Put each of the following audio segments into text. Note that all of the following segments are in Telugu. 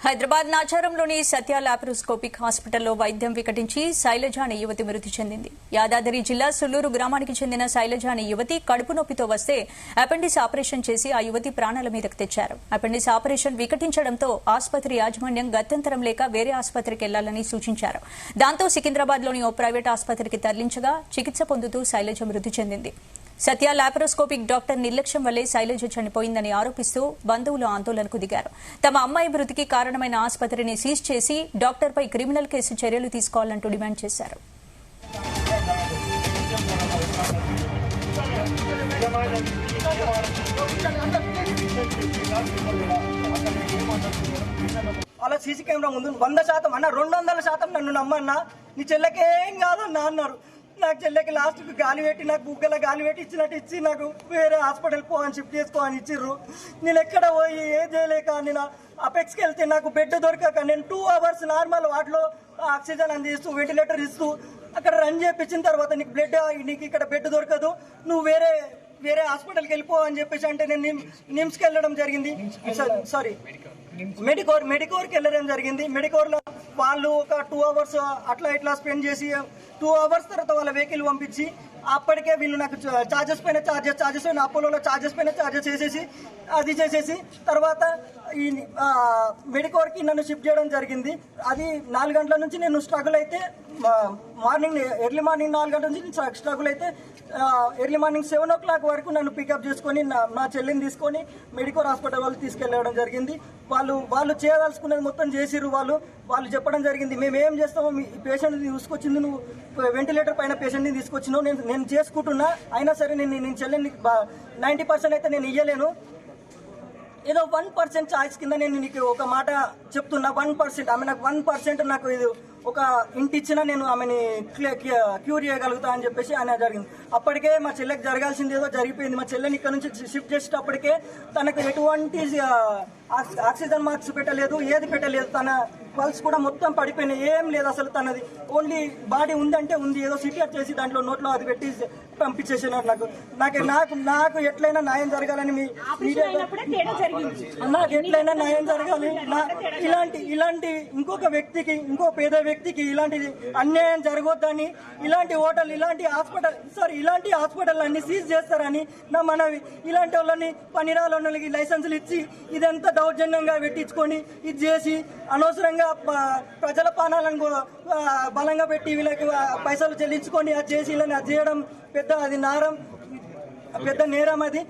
హైదరాబాద్ నాచారంలోని సత్య లాప్రోస్కోపిక్ హాస్పిటల్లో వైద్యం వికటించి శైలజ అనే యువతి మృతి చెందింది. యాదాద్రి జిల్లా సుల్లూరు గ్రామానికి చెందిన శైలజ అనే యువతి కడుపు నొప్పితో వస్తే అపెండిస్ ఆపరేషన్ చేసి ఆ యువతి ప్రాణాల మీదకు తెచ్చారు. అపెండిస్ ఆపరేషన్ వికటించడంతో ఆసుపత్రి యాజమాన్యం గత్యంతరం లేక వేరే ఆసుపత్రికి వెళ్లాలని సూచించారు. దాంతో సికింద్రాబాద్లోని ఓ ప్రైవేట్ ఆసుపత్రికి తరలించగా చికిత్స పొందుతూ శైలజ మృతి చెందింది. సత్య లాప్రోస్కోపిక్ డాక్టర్ నిర్లక్ష్యం వల్లే శైలజ చనిపోయిందని ఆరోపిస్తూ బంధువులు ఆందోళనకు దిగారు. తమ అమ్మాయి మృతికి కారణమైన ఆసుపత్రిని సీజ్ చేసి డాక్టర్పై క్రిమినల్ కేసు చర్యలు తీసుకోవాలంటూ డిమాండ్ చేశారు. అలా సీసీ కెమెరా ముందు 100% అన్న 200% నన్ను నమ్మన్నా, నీ చెల్లెకేం కాదన్నా అన్నారు. నాకు చెల్లెకి లాస్ట్కి గాలి పెట్టి, నాకు బుగ్గల గాలి పెట్టి ఇచ్చినట్టు ఇచ్చి నాకు వేరే హాస్పిటల్ పోవని షిఫ్ట్ చేసుకోవని ఇచ్చిర్రు. నేను ఎక్కడ పోయి ఏం చేయలేక నేను అపెక్స్కి వెళ్తే నాకు బెడ్ దొరకక నేను 2 hours నార్మల్ వాటిలో ఆక్సిజన్ అందిస్తూ వెంటిలేటర్ ఇస్తూ అక్కడ రన్ చేయించిన తర్వాత నీకు ఇక్కడ బెడ్ దొరకదు, నువ్వు వేరే హాస్పిటల్కి వెళ్ళిపో అని చెప్పేసి అంటే నేను నిమ్స్కి వెళ్ళడం జరిగింది. సారీ మెడికోర్కి వెళ్ళడం జరిగింది. మెడికోర్లో వాళ్ళు ఒక 2 hours అట్లా ఇట్లా స్పెండ్ చేసి 2 hours తర్వాత వాళ్ళ వెహికల్ పంపించి అప్పటికే వీళ్ళు నాకు చార్జెస్ పైన అపోలోలో చార్జెస్ పైన చార్జెస్ చేసేసి తర్వాత ఈ మెడికోర్కి నన్ను షిఫ్ట్ చేయడం జరిగింది. అది 4 గంటల నుంచి నేను స్ట్రగుల్ అయితే ఎర్లీ మార్నింగ్ 4 గంటల నుంచి స్ట్రగుల్ అయితే ఎర్లీ మార్నింగ్ 7 o'clock వరకు నన్ను పికప్ చేసుకొని నా చెల్లిని తీసుకొని మెడికోర్ హాస్పిటల్ వాళ్ళు తీసుకెళ్ళడం జరిగింది. వాళ్ళు చేయదలుచుకున్నది మొత్తం చేసిర్రు. వాళ్ళు చెప్పడం జరిగింది, మేము ఏం చేస్తామో మీ పేషెంట్ని తీసుకొచ్చింది, నువ్వు వెంటిలేటర్ పైన పేషెంట్ని తీసుకొచ్చినావు, నేను చేసుకుంటున్నా, అయినా సరే నేను చెల్లిని 90% అయితే నేను ఇయ్యలేను, ఏదో 1% ఛాయిస్ కింద నేను నీకు ఒక మాట చెప్తున్నా, 1% ఆమె నాకు 1% నాకు ఇది ఒక ఇంటి ఇచ్చినా నేను ఆమెని క్యూర్ చేయగలుగుతా అని చెప్పేసి ఆయన జరిగింది. అప్పటికే మా చెల్లెకి జరగాల్సింది ఏదో జరిగిపోయింది. మా చెల్లెని ఇక్కడ నుంచి షిఫ్ట్ చేసేటప్పటికే తనకు ఎటువంటి ఆక్సిజన్ మార్క్స్ పెట్టలేదు, ఏది పెట్టలేదు, తన పల్స్ కూడా మొత్తం పడిపోయినాయి, ఏం లేదు అసలు. తనది ఓన్లీ బాడీ ఉందంటే ఉంది, ఏదో సిపిఆర్ చేసి దాంట్లో నోట్లో అది పెట్టి పంపించేసినారు. నాకు ఎట్లయినా న్యాయం జరగాలని నాకు ఎట్లయినా న్యాయం జరగాలి. ఇలాంటి ఇంకొక వ్యక్తికి, ఇంకో పేద వ్యక్తికి ఇలాంటి అన్యాయం జరగొద్దని, ఇలాంటి హాస్పిటల్ అన్ని సీజ్ చేస్తారని నా మనవి. ఇలాంటి వాళ్ళని పనిరాళ్ళకి లైసెన్సులు ఇచ్చి ఇదంతా దౌర్జన్యంగా పెట్టించుకొని ఇది చేసి అనవసరంగా ప్రజల ప్రాణాలను బలంగా పెట్టి వీళ్ళకి పైసలు చెల్లించుకొని అది చేసి ఇలా అది చేయడం పెద్ద నేరం అది.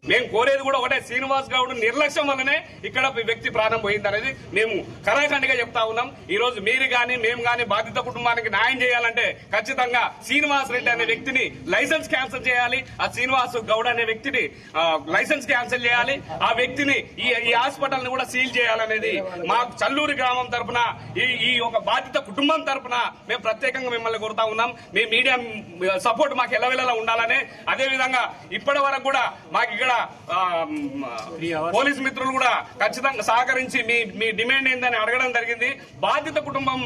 మేము కోరేది కూడా ఒకటే, శ్రీనివాస్ గౌడ్ నిర్లక్ష్యం వల్లనే ఇక్కడ వ్యక్తి ప్రాణం పోయింది అనేది మేము కరాఖండిగా చెప్తా ఉన్నాం. ఈ రోజు మీరు గాని మేము గాని బాధిత కుటుంబానికి న్యాయం చేయాలంటే ఖచ్చితంగా శ్రీనివాస్ రెడ్డి అనే వ్యక్తిని లైసెన్స్ క్యాన్సిల్ చేయాలి, ఆ శ్రీనివాస్ గౌడ్ అనే వ్యక్తిని లైసెన్స్ క్యాన్సిల్ చేయాలి, ఆ వ్యక్తిని ఈ హాస్పిటల్ ని కూడా సీల్ చేయాలనేది మా చల్లూరు గ్రామం తరఫున, ఈ ఒక బాధిత కుటుంబం తరఫున మేము ప్రత్యేకంగా మిమ్మల్ని కోరుతా ఉన్నాం. మీ మీడియా సపోర్ట్ మాకు ఎల్లవెల్లలా ఉండాలని, అదేవిధంగా ఇప్పటి వరకు కూడా మాకు ఇక్కడ పోలీస్ మిత్రులు కూడా ఖచ్చితంగా సహకరించి మీ డిమాండ్ ఏందని అడగడం జరిగింది. బాధిత కుటుంబం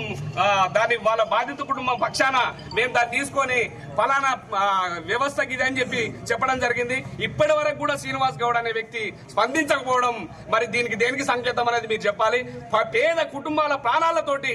వాళ్ళ బాధిత కుటుంబం పక్షాన మేము దాన్ని తీసుకొని ఫలానా వ్యవస్థకి ఇది అని చెప్పి చెప్పడం జరిగింది. ఇప్పటి వరకు కూడా శ్రీనివాస్ గౌడ్ అనే వ్యక్తి స్పందించకపోవడం మరి దేనికి సంకేతం అనేది మీరు చెప్పాలి. పేద కుటుంబాల ప్రాణాలతోటి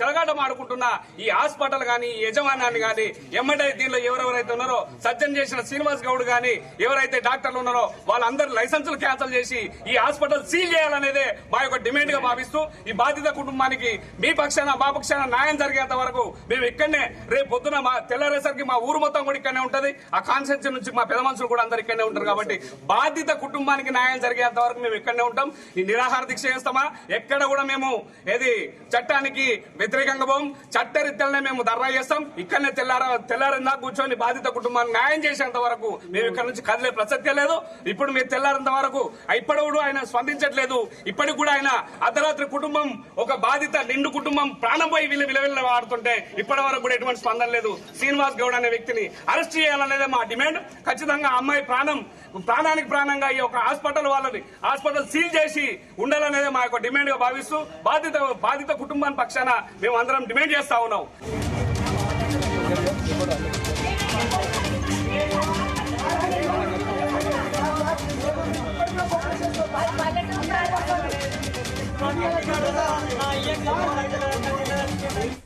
చెలగాటం ఆడుకుంటున్న ఈ హాస్పిటల్ గాని, ఈ యజమాన్యాన్ని గాని, ఎమ్మటే దీనిలో ఎవరెవరైతే ఉన్నారో సజ్జన్ చేసిన శ్రీనివాస్ గౌడ్ గాని, ఎవరైతే డాక్టర్లు ఉన్నారో వాళ్ళందరూ లైసెన్సులు క్యాన్సిల్ చేసి ఈ హాస్పిటల్ సీల్ చేయాలనేదే మా యొక్క డిమాండ్ గా భావిస్తూ, ఈ బాధిత కుటుంబానికి మీ పక్షాన మా పక్షాన న్యాయం జరిగేంత వరకు మేము ఇక్కడనే రేపు పొద్దున తెల్లరేసరికి మా ఊరు మొత్తం కూడా ఇక్కడనే ఉంటది, ఆ కాన్స్టిట్యూన్సీ నుంచి మా పెద్ద మనుషులు కూడా అందరు ఇక్కడనే ఉంటారు. కాబట్టి బాధిత కుటుంబానికి న్యాయం జరిగేంత వరకు మేము ఇక్కడనే ఉంటాం. ఈ నిరాహార దీక్ష చేస్తామా, ఎక్కడ కూడా మేము ఏది చట్టానికి వ్యతిరేకంగా పోం, చట్టరీత్యాలనే మేము ధర్నా చేస్తాం. ఇక్కడనే తెల్లారిందా కూర్చొని బాధిత కుటుంబానికి న్యాయం చేసేంత వరకు మేము ఇక్కడ నుంచి కదిలే ప్రసక్తే లేదు. ఇప్పుడు మీరు తెల్లారంత వరకు ఇప్పుడు కూడా ఆయన స్పందించట్లేదు. ఇప్పటికి కూడా ఆయన అర్ధరాత్రి కుటుంబం, ఒక బాధిత నిండు కుటుంబం ప్రాణం పోయి విలువెల్ల వాడుతుంటే ఇప్పటి వరకు కూడా ఎటువంటి స్పందన లేదు. శ్రీనివాస్ గౌడ్ అనే వ్యక్తిని అరెస్ట్ చేయాలనేదే మా డిమాండ్. ఖచ్చితంగా అమ్మాయి ప్రాణానికి ప్రాణంగా ఈ యొక్క హాస్పిటల్ సీల్ చేసి ఉండాలనేదే మా యొక్క డిమాండ్ గా భావిస్తూ బాధిత కుటుంబాన్ని పక్షాన మేము అందరం డిమాండ్ చేస్తా ఉన్నాం. Vale, ఇంటికాడ నా అయ్యకి సంబంధించిన